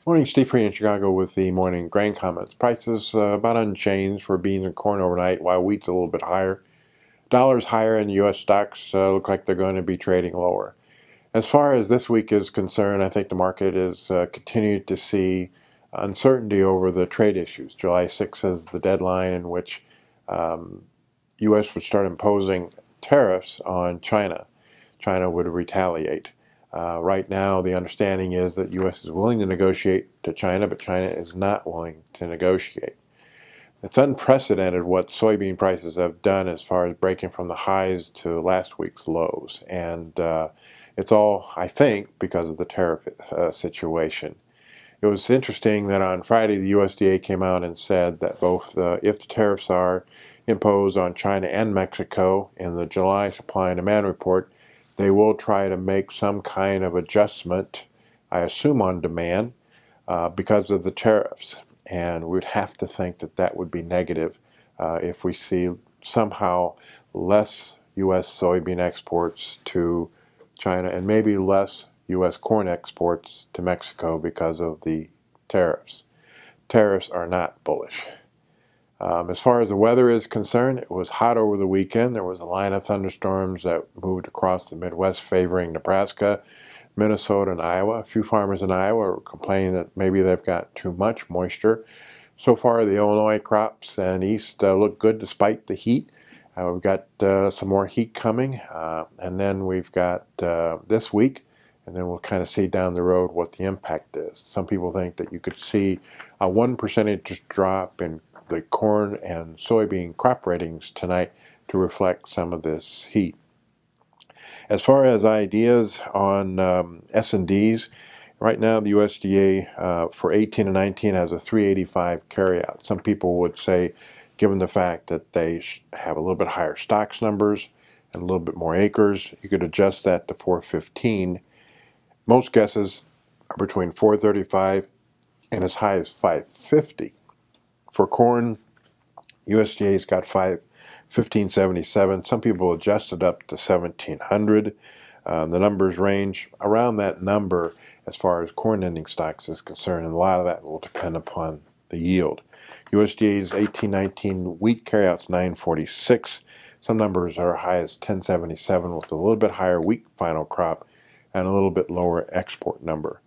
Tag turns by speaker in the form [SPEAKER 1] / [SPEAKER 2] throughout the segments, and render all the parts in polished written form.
[SPEAKER 1] Morning, Steve here in Chicago with the morning grain comments. Prices about unchanged for beans and corn overnight, while wheat's a little bit higher. Dollars higher and U.S. stocks look like they're going to be trading lower. As far as this week is concerned, I think the market is continued to see uncertainty over the trade issues. July 6th is the deadline in which U.S. would start imposing tariffs on China. China would retaliate. Right now, the understanding is that U.S. is willing to negotiate to China, but China is not willing to negotiate. It's unprecedented what soybean prices have done as far as breaking from the highs to last week's lows. And it's all, I think, because of the tariff situation. It was interesting that on Friday, the USDA came out and said that both if the tariffs are imposed on China and Mexico in the July supply and demand report, they will try to make some kind of adjustment, I assume on demand, because of the tariffs. And we'd have to think that that would be negative if we see somehow less U.S. soybean exports to China and maybe less U.S. corn exports to Mexico because of the tariffs. Tariffs are not bullish. As far as the weather is concerned, it was hot over the weekend. There was a line of thunderstorms that moved across the Midwest favoring Nebraska, Minnesota, and Iowa. A few farmers in Iowa are complaining that maybe they've got too much moisture. So far, the Illinois crops and east look good despite the heat. We've got some more heat coming, and then we've got this week, and then we'll kind of see down the road what the impact is. Some people think that you could see a 1% drop in the corn and soybean crop ratings tonight to reflect some of this heat. As far as ideas on S&Ds, right now the USDA for 18 and 19 has a 385 carryout. Some people would say, given the fact that they have a little bit higher stocks numbers and a little bit more acres, you could adjust that to 415. Most guesses are between 435 and as high as 550. For corn, USDA's got 1577. Some people adjusted up to 1700. The numbers range around that number as far as corn ending stocks is concerned, and a lot of that will depend upon the yield. USDA's 1819 wheat carryout's 946. Some numbers are high as 1077 with a little bit higher wheat final crop and a little bit lower export number.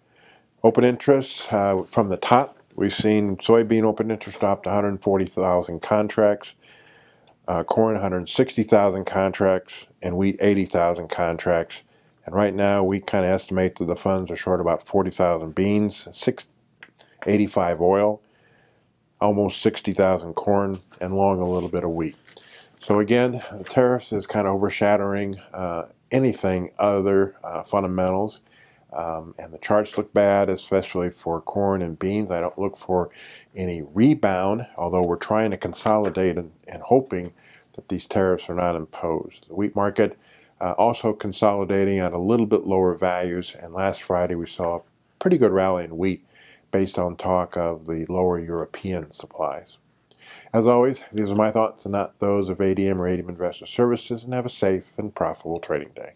[SPEAKER 1] Open interest from the top. We've seen soybean open interest drop to 140,000 contracts, corn 160,000 contracts, and wheat 80,000 contracts. And right now we kind of estimate that the funds are short about 40,000 beans, 685 oil, almost 60,000 corn, and long a little bit of wheat. So again, the tariffs is kind of overshadowing anything other fundamentals. And the charts look bad, especially for corn and beans. I don't look for any rebound, although we're trying to consolidate and hoping that these tariffs are not imposed. The wheat market also consolidating at a little bit lower values, and last Friday we saw a pretty good rally in wheat based on talk of the lower European supplies. As always, these are my thoughts and not those of ADM or ADM Investor Services, and have a safe and profitable trading day.